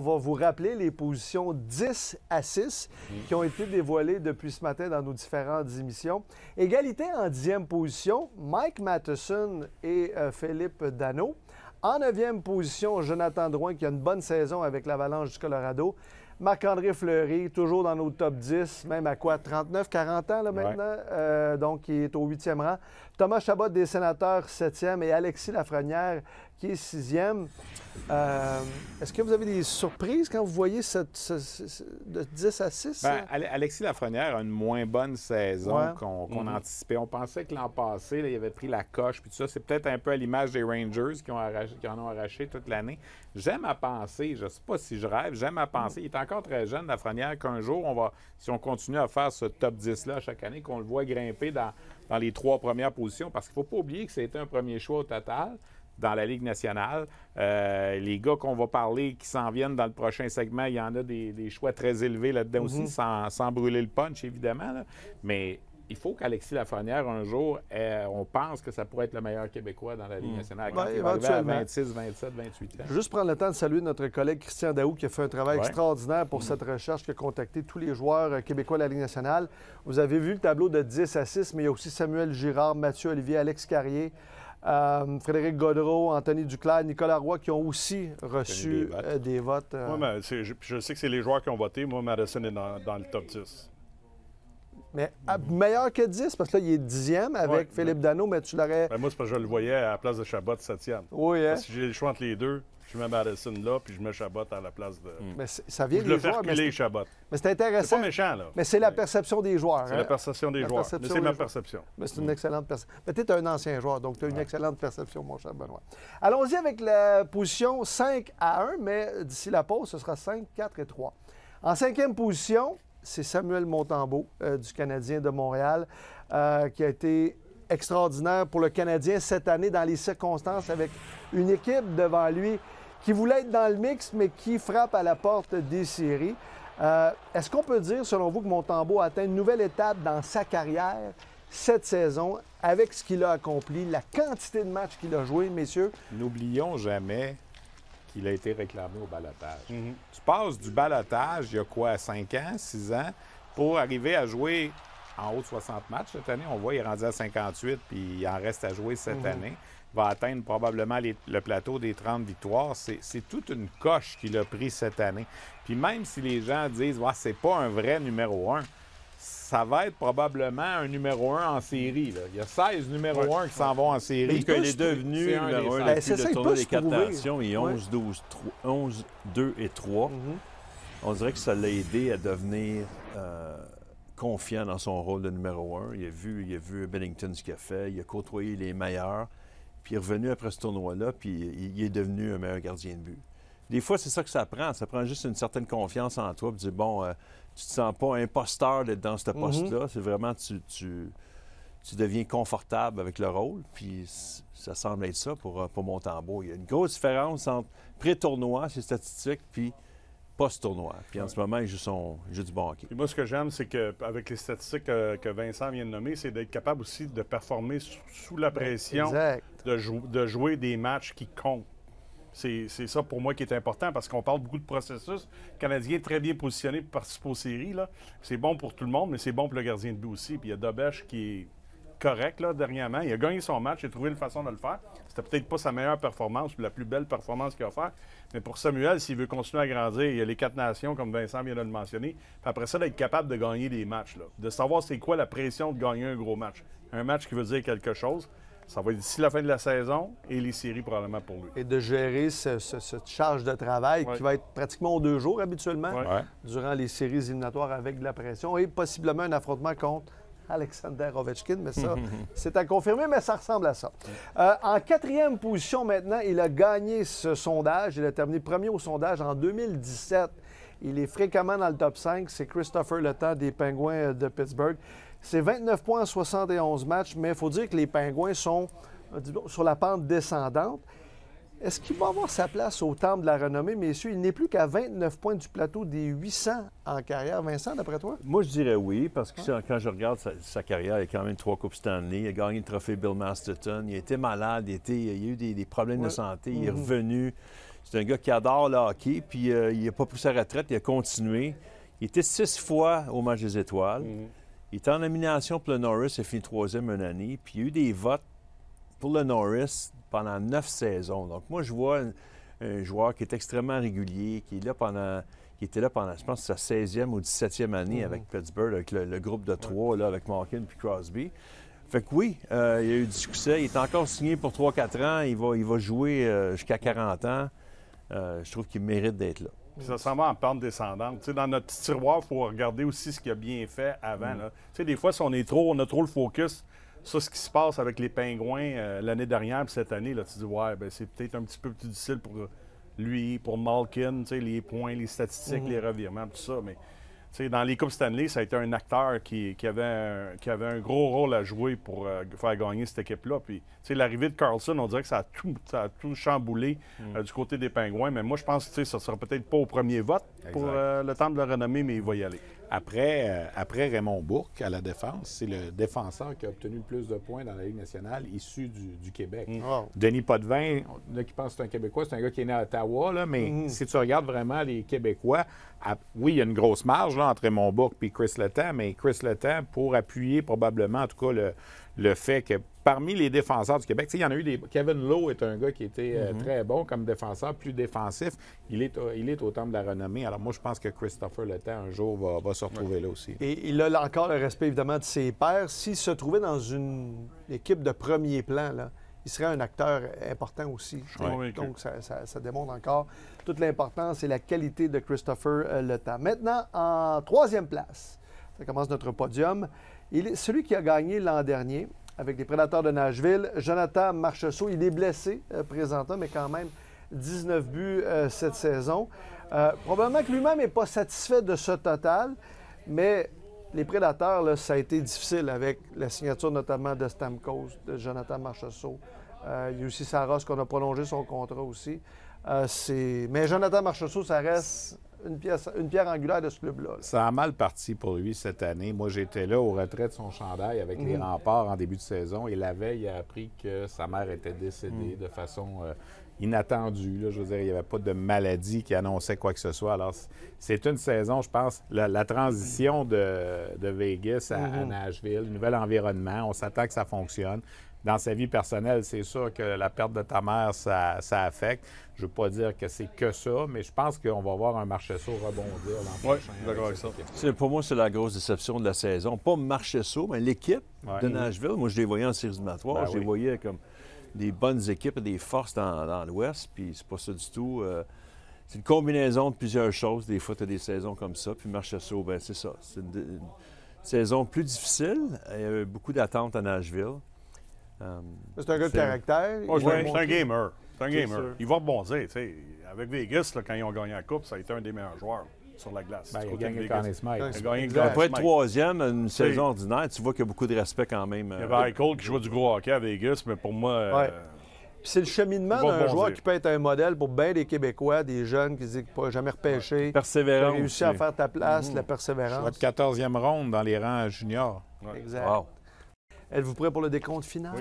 va vous rappeler les positions 10 à 6 qui ont été dévoilées depuis ce matin dans nos différentes émissions. Égalité en 10e position, Mike Matheson et Philippe Danault. En 9e position, Jonathan Drouin qui a une bonne saison avec l'Avalanche du Colorado. Marc-André Fleury, toujours dans nos top 10, même à quoi, 39, 40 ans là, maintenant, donc il est au 8e rang. Thomas Chabot des Sénateurs, 7e, et Alexis Lafrenière, qui est 6e. Est-ce que vous avez des surprises quand vous voyez de 10 à 6? Bien, Alexis Lafrenière a une moins bonne saison qu'on anticipait. On pensait que l'an passé, là, il avait pris la coche, puis tout ça. C'est peut-être un peu à l'image des Rangers qui en ont arraché toute l'année. J'aime à penser, je ne sais pas si je rêve, j'aime à penser, il est encore très jeune, Lafrenière, qu'un jour, si on continue à faire ce top 10-là chaque année, qu'on le voit grimper dans les 3 premières positions, parce qu'il ne faut pas oublier que c'était un premier choix au total dans la Ligue nationale. Les gars qu'on va parler qui s'en viennent dans le prochain segment, il y en a des choix très élevés là-dedans aussi, sans brûler le punch, évidemment. Là. Mais il faut qu'Alexis Lafrenière, un jour, on pense que ça pourrait être le meilleur Québécois dans la Ligue nationale. Quand il va arriver à 26, 27, 28 ans. Juste prendre le temps de saluer notre collègue Christian Daou qui a fait un travail extraordinaire pour cette recherche, qui a contacté tous les joueurs québécois de la Ligue nationale. Vous avez vu le tableau de 10 à 6, mais il y a aussi Samuel Girard, Mathieu Olivier, Alex Carrier, Frédéric Gaudreau, Anthony Duclair, Nicolas Roy, qui ont aussi reçu des votes. Oui, mais je sais que c'est les joueurs qui ont voté. Moi, Madison est dans le top 10. Mais meilleur que 10, parce que là, il est 10e avec Philippe Danault, mais tu l'aurais... Ben moi, c'est parce que je le voyais à la place de Chabot, 7e. Oui, hein? Si j'ai le choix entre les deux, je mets Madison là, puis je mets Chabot à la place de... Mais ça vient je des le fais joueurs, reculer, Chabot. Mais c'est intéressant. C'est pas méchant, là. Mais c'est la perception des joueurs. C'est la perception des joueurs. Mais c'est ma perception. Mais c'est une excellente perception. Mais tu es un ancien joueur, donc tu as une excellente perception, mon cher Benoît. Allons-y avec la position 5 à 1, mais d'ici la pause, ce sera 5, 4 et 3. En 5e position, c'est Samuel Montembeault du Canadien de Montréal, qui a été extraordinaire pour le Canadien cette année dans les circonstances, avec une équipe devant lui qui voulait être dans le mix, mais qui frappe à la porte des séries. Est-ce qu'on peut dire, selon vous, que Montembeault a atteint une nouvelle étape dans sa carrière cette saison, avec ce qu'il a accompli, la quantité de matchs qu'il a joué, messieurs? N'oublions jamais qu'il a été réclamé au ballottage. Tu passes du ballottage, il y a quoi, 5 ans, 6 ans, pour arriver à jouer en haut de 60 matchs cette année. On voit, il est rendu à 58, puis il en reste à jouer cette année. Il va atteindre probablement le plateau des 30 victoires. C'est toute une coche qu'il a pris cette année. Puis même si les gens disent « c'est pas un vrai numéro 1 », ça va être probablement un numéro 1 en série. Là. Il y a 16 numéros 1 qui s'en vont en série. Mais qu'il est devenu numéro 1 depuis le tournoi des 4 nations. Il est 11, 2 et 3. On dirait que ça l'a aidé à devenir confiant dans son rôle de numéro 1. Il a vu Bennington ce qu'il a fait. Il a côtoyé les meilleurs. Puis il est revenu après ce tournoi-là, puis il est devenu un meilleur gardien de but. Des fois, c'est ça que ça prend. Ça prend juste une certaine confiance en toi. Puis dire, bon, tu te sens pas imposteur d'être dans ce poste-là. C'est vraiment, tu deviens confortable avec le rôle. Puis ça semble être ça pour Montembeault. Il y a une grosse différence entre pré-tournoi, ses statistiques, puis post-tournoi. Puis en ce moment, il joue du bon hockey. Puis moi, ce que j'aime, c'est qu'avec les statistiques que Vincent vient de nommer, c'est d'être capable aussi de performer sous la pression, de jouer des matchs qui comptent. C'est ça pour moi qui est important parce qu'on parle beaucoup de processus. Le Canadien est très bien positionné pour participer aux séries. C'est bon pour tout le monde, mais c'est bon pour le gardien de but aussi. Puis il y a Dobèche qui est correct là, dernièrement. Il a gagné son match, il a trouvé une façon de le faire. C'était peut-être pas sa meilleure performance ou la plus belle performance qu'il a fait. Mais pour Samuel, s'il veut continuer à grandir, il y a les 4 nations, comme Vincent vient de le mentionner. Puis après ça, d'être capable de gagner des matchs. Là. De savoir c'est quoi la pression de gagner un gros match. Un match qui veut dire quelque chose. Ça va être d'ici la fin de la saison et les séries probablement pour lui. Et de gérer cette charge de travail qui va être pratiquement aux 2 jours habituellement durant les séries éliminatoires avec de la pression et possiblement un affrontement contre Alexander Ovechkin, mais ça, c'est à confirmer, mais ça ressemble à ça. En 4e position maintenant, il a gagné ce sondage. Il a terminé premier au sondage en 2017. Il est fréquemment dans le top 5. C'est Christopher Le Temps des Penguins de Pittsburgh. C'est 29 points en 71 matchs, mais il faut dire que les Penguins sont sur la pente descendante. Est-ce qu'il va avoir sa place au temple de la renommée, messieurs? Il n'est plus qu'à 29 points du plateau des 800 en carrière. Vincent, d'après toi? Moi, je dirais oui, parce que quand je regarde sa carrière, il a quand même 3 Coupes Stanley. Il a gagné le trophée Bill Masterton. Il a été malade. Il a eu des problèmes de santé. Il est revenu. C'est un gars qui adore le hockey, puis il n'a pas pris sa retraite, il a continué. Il était 6 fois au match des étoiles. Il était en nomination pour le Norris, il a fini 3e une année. Puis il y a eu des votes pour le Norris pendant 9 saisons. Donc moi, je vois un joueur qui est extrêmement régulier, qui était là pendant, je pense, sa 16e ou 17e année avec Pittsburgh, avec le groupe de 3, là, avec Malkin puis Crosby. Fait que oui, il y a eu du succès. Il est encore signé pour 3-4 ans. Il va jouer jusqu'à 40 ans. Je trouve qu'il mérite d'être là. Puis ça s'en va en pente descendante. Tu sais, dans notre petit tiroir, il faut regarder aussi ce qu'il a bien fait avant. Tu sais, des fois, si on a trop le focus sur ce qui se passe avec les Pingouins l'année dernière puis cette année, là, tu dis, ouais, ben, c'est peut-être un petit peu plus difficile pour lui, pour Malkin, tu sais, les points, les statistiques, les revirements, tout ça. Mais tu sais, dans les Coupes Stanley, ça a été un acteur qui avait un gros rôle à jouer pour faire gagner cette équipe-là. Puis, tu sais, l'arrivée de Karlsson, on dirait que ça a tout chamboulé du côté des Pingouins. Mais moi, je pense que ça ne sera peut-être pas au premier vote pour le temps de le renommer, mais il va y aller. Après Raymond Bourque, à la défense, c'est le défenseur qui a obtenu le plus de points dans la Ligue nationale issu du Québec. Denis Potvin, là, qui pense que c'est un Québécois, c'est un gars qui est né à Ottawa, là, mais si tu regardes vraiment les Québécois, oui, il y a une grosse marge là, entre Raymond Bourque et Chris Letang, mais Chris Letang, pour appuyer probablement, en tout cas, le fait que parmi les défenseurs du Québec, il y en a eu des... Kevin Lowe est un gars qui était très bon comme défenseur, plus défensif. Il est au temple de la renommée. Alors moi, je pense que Christopher Letang, un jour, va se retrouver là aussi. Et il a encore le respect, évidemment, de ses pairs. S'il se trouvait dans une équipe de premier plan, là, il serait un acteur important aussi. Donc, ça démontre encore toute l'importance et la qualité de Christopher Letang. Maintenant, en 3e place, ça commence notre podium. Il est celui qui a gagné l'an dernier avec les Prédateurs de Nashville, Jonathan Marchessault. Il est blessé présentement, mais quand même 19 buts cette saison. Probablement que lui-même n'est pas satisfait de ce total, mais les Prédateurs, là, ça a été difficile avec la signature notamment de Stamkos, de Jonathan Marchessault. Il y a aussi Saros qu'on a prolongé son contrat aussi. Mais Jonathan Marchessault, ça reste une pierre angulaire de ce club-là. Ça a mal parti pour lui cette année. Moi, j'étais là au retrait de son chandail avec les Remparts en début de saison et la veille, il a appris que sa mère était décédée de façon inattendue. Là. Je veux dire, il n'y avait pas de maladie qui annonçait quoi que ce soit. Alors, c'est une saison, je pense, la transition de Vegas à Nashville, le nouvel environnement. On s'attend que ça fonctionne. Dans sa vie personnelle, c'est sûr que la perte de ta mère, ça affecte. Je ne veux pas dire que c'est que ça, mais je pense qu'on va voir un Marchessault rebondir l'an prochain. Oui, d'accord avec ça. Pour moi, c'est la grosse déception de la saison. Pas Marchessault, mais l'équipe de Nashville. Moi, je les voyais en séries éliminatoires. Je les voyais comme des bonnes équipes et des forces dans l'Ouest, puis c'est pas ça du tout. C'est une combinaison de plusieurs choses. Des fois, tu as des saisons comme ça, puis Marchessault, bien, c'est ça. C'est une saison plus difficile. Il y avait beaucoup d'attentes à Nashville. C'est un gars de caractère. C'est un gamer. C'est un gamer. Il va rebondir. Avec Vegas, là, quand ils ont gagné la Coupe, ça a été un des meilleurs joueurs sur la glace. Il a gagné le Conn Smythe. Après être 3e, une saison ordinaire, tu vois qu'il y a beaucoup de respect quand même. Il y avait Eichel qui jouait du gros hockey à Vegas, mais pour moi... C'est le cheminement d'un joueur qui peut être un modèle pour bien des Québécois, des jeunes qui disent qu'il ne peut jamais repêcher. Persévérance. Tu as réussi à faire ta place, la persévérance. Je 14e ronde dans les rangs juniors. Exact. Wow. Êtes-vous prêt pour le décompte final?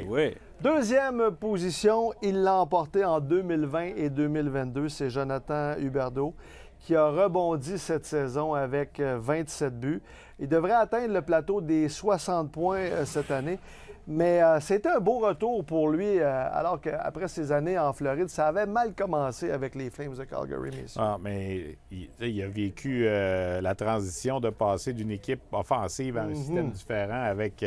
Oui. 2e position, il l'a emporté en 2020 et 2022. C'est Jonathan Huberdeau qui a rebondi cette saison avec 27 buts. Il devrait atteindre le plateau des 60 points cette année. Mais c'était un beau retour pour lui, alors qu'après ces années en Floride, ça avait mal commencé avec les Flames de Calgary. Mais il a vécu la transition de passer d'une équipe offensive à un système différent avec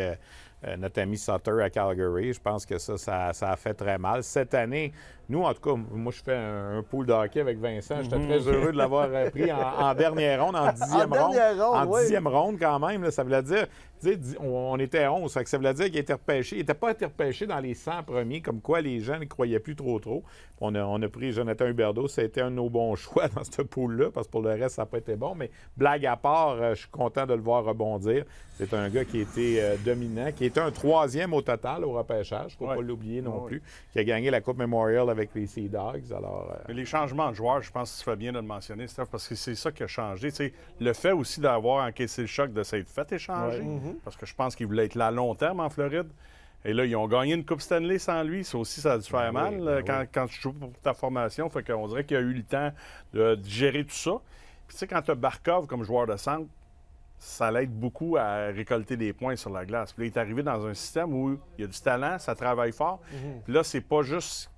notre ami Sutter à Calgary. Je pense que ça a fait très mal. Cette année, nous, en tout cas, moi, je fais un pool de hockey avec Vincent. J'étais très heureux de l'avoir pris en dernière ronde, en 10e ronde. En 10e ronde, quand même. Là, ça voulait dire... On était 11, ça voulait dire qu'il était repêché. Il n'était pas été repêché dans les 100 premiers, comme quoi les gens ne croyaient plus trop. On a pris Jonathan Huberdeau. Ça a été un de nos bons choix dans ce pool-là, parce que pour le reste, ça n'a pas été bon. Mais blague à part, je suis content de le voir rebondir. C'est un gars qui a été dominant, qui était un 3e au total au repêchage, il ne faut pas l'oublier non plus, qui a gagné la Coupe Memorial avec les Sea Dogs. Alors, Mais les changements de joueurs, je pense que tu fais bien de le mentionner, Steph, parce que c'est ça qui a changé. T'sais, le fait aussi d'avoir encaissé le choc de s'être fait échanger, parce que je pense qu'il voulait être là à long terme en Floride. Et là, ils ont gagné une Coupe Stanley sans lui. Ça aussi, ça a dû faire mal quand tu joues pour ta formation. Fait qu'on dirait qu'il a eu le temps de gérer tout ça. Puis tu sais, quand tu as Barkov comme joueur de centre, ça l'aide beaucoup à récolter des points sur la glace. Puis là, il est arrivé dans un système où il y a du talent, ça travaille fort. Puis là, c'est pas juste...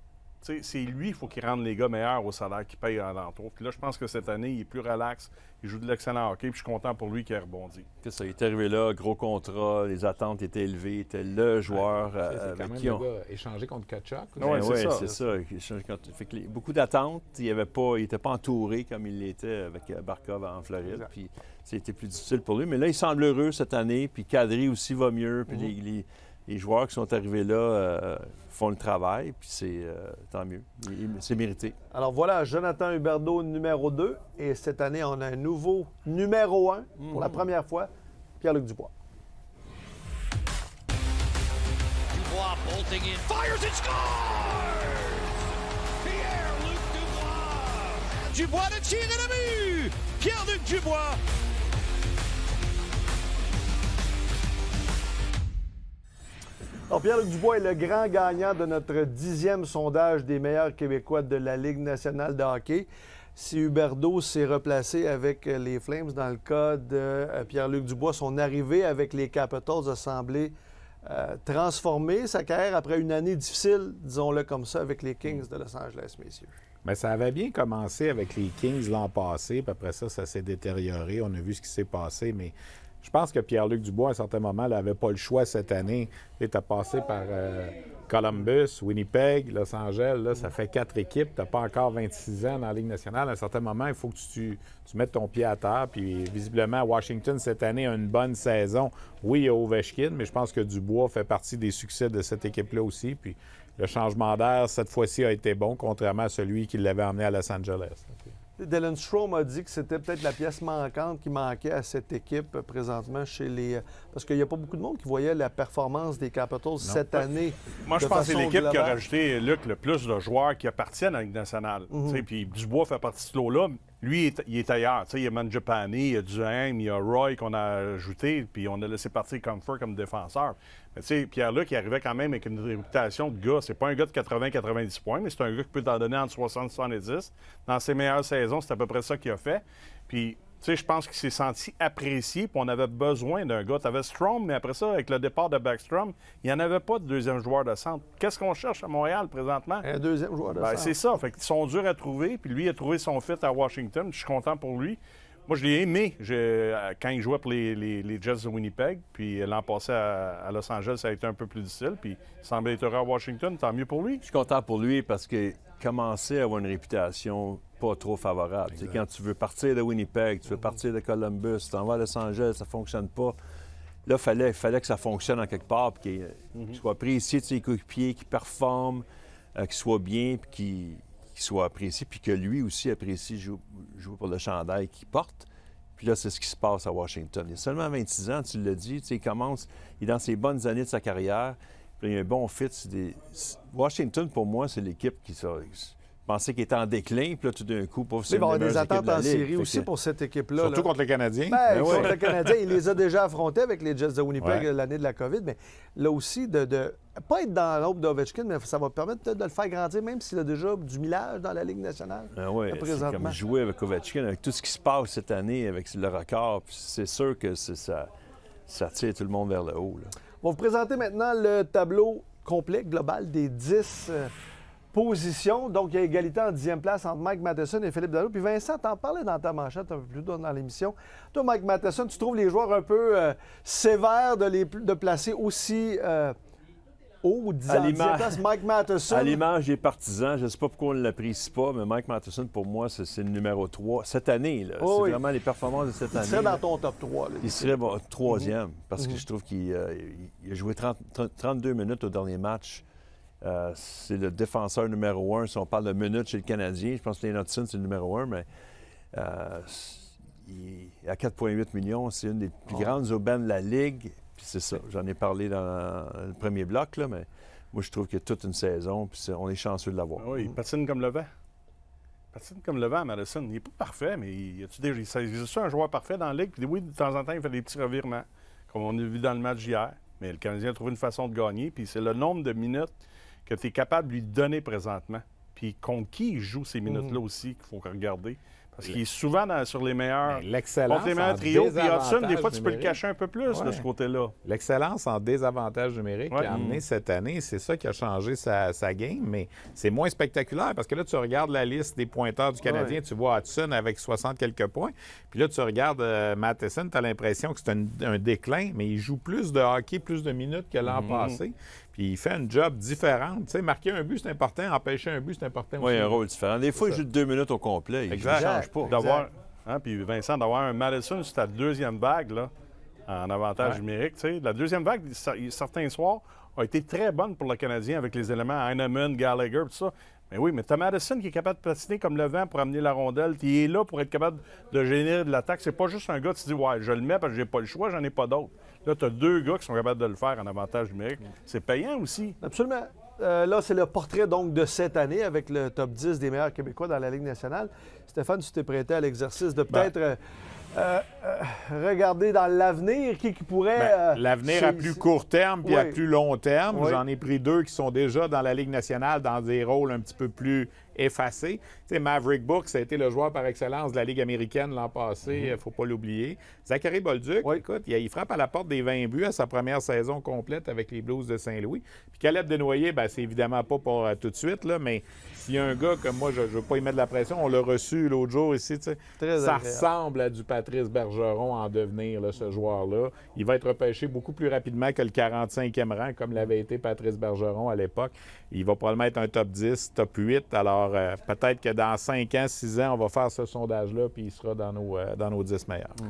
C'est lui, il faut qu'il rende les gars meilleurs au salaire qu'il paye en l'entour. Puis là, je pense que cette année, il est plus relax. Il joue de l'excellent hockey. Puis je suis content pour lui qu'il ait rebondi. C'est ça, il est arrivé là, gros contrat, les attentes étaient élevées, il était le joueur avec qui on... Le gars échangé contre Tkachuk. Oui, c'est ça. Fait que beaucoup d'attentes. Il n'était pas entouré comme il l'était avec Barkov en Floride. Exact. Puis c'était plus difficile pour lui. Mais là, il semble heureux cette année. Puis Kadri aussi va mieux. Puis les joueurs qui sont arrivés là font le travail, puis c'est tant mieux. C'est mérité. Alors voilà, Jonathan Huberdeau, numéro 2. Et cette année, on a un nouveau numéro 1 pour la première fois, Pierre-Luc Dubois. Dubois bolting in, fires and scores! Pierre-Luc Dubois! Dubois de tir et de but! Pierre-Luc Dubois! Alors, Pierre-Luc Dubois est le grand gagnant de notre 10e sondage des meilleurs Québécois de la Ligue nationale de hockey. Si Huberdeau s'est replacé avec les Flames, dans le cas de Pierre-Luc Dubois, son arrivée avec les Capitals a semblé transformer sa carrière après une année difficile, disons-le comme ça, avec les Kings de Los Angeles, messieurs. Bien, ça avait bien commencé avec les Kings l'an passé, puis après ça s'est détérioré. On a vu ce qui s'est passé, mais je pense que Pierre-Luc Dubois, à un certain moment, n'avait pas le choix cette année. Il était passé par Columbus, Winnipeg, Los Angeles. Là, ça fait 4 équipes. Tu n'as pas encore 26 ans dans la Ligue nationale. À un certain moment, il faut que tu mettes ton pied à terre. Puis, visiblement, Washington, cette année, a une bonne saison. Oui, il y a Ovechkin, mais je pense que Dubois fait partie des succès de cette équipe-là aussi. Puis, le changement d'air, cette fois-ci, a été bon, contrairement à celui qui l'avait emmené à Los Angeles. Dylan Strome a dit que c'était peut-être la pièce manquante qui manquait à cette équipe présentement chez les... Parce qu'il n'y a pas beaucoup de monde qui voyait la performance des Capitals cette année. Moi, je pense que c'est l'équipe qui a rajouté, Luc, le plus de joueurs qui appartiennent à la Ligue nationale. Puis Dubois fait partie de ce lot-là. Lui, il est ailleurs. Il y a Mangiapane, il y a Duhaime, il y a Roy qu'on a ajouté, puis on a laissé partir Comfort comme défenseur. Mais tu sais, Pierre-Luc, il arrivait quand même avec une réputation de gars. C'est pas un gars de 80-90 points, mais c'est un gars qui peut t'en donner entre 60 et 70. Dans ses meilleures saisons, c'est à peu près ça qu'il a fait. Puis, tu sais, je pense qu'il s'est senti apprécié, puis on avait besoin d'un gars. Tu avais Strome, mais après ça, avec le départ de Backstrom, il n'y en avait pas de deuxième joueur de centre. Qu'est-ce qu'on cherche à Montréal présentement? Un deuxième joueur de centre. C'est ça. Fait qu'ils sont durs à trouver, puis lui, il a trouvé son fit à Washington. Je suis content pour lui. Moi, je l'ai aimé quand il jouait pour les Jets de Winnipeg. Puis l'an passé à Los Angeles, ça a été un peu plus difficile. Puis il semblait être heureux à Washington. Tant mieux pour lui. Je suis content pour lui parce qu'il commençait à avoir une réputation pas trop favorable. Quand tu veux partir de Winnipeg, tu veux partir de Columbus, tu t'en vas à Los Angeles, ça ne fonctionne pas. Là, il fallait que ça fonctionne en quelque part, puis qu'il soit apprécié de ses coéquipiers, qu'il performe, qu'il soit bien, puis qu'il soit apprécié, puis que lui aussi apprécie jouer pour le chandail qu'il porte. Puis là, c'est ce qui se passe à Washington. Il a seulement 26 ans, tu l'as dit. Il est dans ses bonnes années de sa carrière. Puis il y a un bon fit. Washington, pour moi, c'est l'équipe qui... Je pensais qu'il était en déclin, puis là, tout d'un coup, il va y avoir des attentes en série aussi pour cette équipe-là. Surtout contre les Canadiens. Contre les Canadiens, il les a déjà affrontés avec les Jets de Winnipeg l'année de la COVID, mais là aussi, de pas être dans l'ombre d'Ovechkin, mais ça va permettre de le faire grandir, même s'il a déjà du millage dans la Ligue nationale. Oui, c'est comme jouer avec Ovechkin, avec tout ce qui se passe cette année, avec le record, c'est sûr que ça tire tout le monde vers le haut. Là. On va vous présenter maintenant le tableau complet, global, des 10... position. Donc, il y a égalité en 10e place entre Mike Matheson et Philippe Dano. Puis Vincent, t'en parlais dans ta manchette un peu plus tôt dans l'émission. Toi, Mike Matheson, tu trouves les joueurs un peu sévères de placer aussi haut, 10e place, Mike Matheson? À l'image des partisans, je ne sais pas pourquoi on ne l'apprécie pas, mais Mike Matheson, pour moi, c'est le numéro 3. Cette année, là, c'est vraiment les performances de cette année. Il serait dans ton top 3. Là, il serait troisième, parce que je trouve qu'il a joué 32 minutes au dernier match. C'est le défenseur numéro 1. Si on parle de minutes chez le Canadien, je pense que Lane Hutson, c'est le numéro 1, mais il est à 4,8 millions. C'est une des plus grandes aubaines de la Ligue. Puis c'est ça. J'en ai parlé dans le premier bloc, là, mais moi, je trouve qu'il y a toute une saison, puis on est chanceux de l'avoir. Oui, il patine comme le vent. Il patine comme le vent, Madison. Il n'est pas parfait, mais il existe un joueur parfait dans la Ligue. Puis oui, de temps en temps, il fait des petits revirements, comme on a vu dans le match hier. Mais le Canadien a trouvé une façon de gagner, puis c'est le nombre de minutes que tu es capable de lui donner présentement. Puis contre qui il joue ces minutes-là aussi qu'il faut regarder. Parce qu'il est souvent sur les meilleurs. L'excellence contre les meilleurs trios. Puis Hudson, des fois, tu peux le cacher un peu plus de ce côté-là. L'excellence en désavantage numérique qu'il a amené cette année, c'est ça qui a changé sa game, mais c'est moins spectaculaire parce que là, tu regardes la liste des pointeurs du Canadien, tu vois Hudson avec 60 quelques points. Puis là, tu regardes Matheson, tu as l'impression que c'est un déclin, mais il joue plus de hockey, plus de minutes que l'an passé. Puis il fait un job différent. Tu sais, marquer un but, c'est important. Empêcher un but, c'est important aussi. Oui, un rôle différent. Des fois, il joue 2 minutes au complet. Il ne change pas. Puis Vincent, d'avoir un Madison sur ta deuxième vague, là, en avantage numérique. Tu sais, la deuxième vague, certains soirs, a été très bonne pour le Canadien avec les éléments Heinemann, Gallagher, tout ça. Mais oui, mais tu as Madison qui est capable de patiner comme le vent pour amener la rondelle. Il est là pour être capable de générer de l'attaque. C'est pas juste un gars qui se dit « Ouais, je le mets parce que j'ai pas le choix, j'en ai pas d'autres. » Là, tu as 2 gars qui sont capables de le faire en avantage numérique. C'est payant aussi. Absolument. Là, c'est le portrait donc de cette année avec le top 10 des meilleurs Québécois dans la Ligue nationale. Stéphane, tu t'es prêté à l'exercice de peut-être regarder dans l'avenir qui pourrait... l'avenir à plus court terme puis à plus long terme. J'en ai pris 2 qui sont déjà dans la Ligue nationale dans des rôles un petit peu plus effacés. Tu sais, Maverick Book, ça a été le joueur par excellence de la Ligue américaine l'an passé, il ne faut pas l'oublier. Zachary Bolduc, écoute, il frappe à la porte des 20 buts à sa première saison complète avec les Blues de Saint-Louis. Puis Caleb Desnoyers, c'est évidemment pas pour tout de suite, là, mais s'il y a un gars comme moi, je ne veux pas y mettre de la pression, on l'a reçu l'autre jour ici, tu sais, ça ressemble à du Patrice Bergeron en devenir, là, ce joueur-là. Il va être repêché beaucoup plus rapidement que le 45e rang, comme l'avait été Patrice Bergeron à l'époque. Il va probablement être un top 10, top 8. Alors, peut-être que dans 5 ans, 6 ans, on va faire ce sondage-là, puis il sera dans nos 10 meilleurs.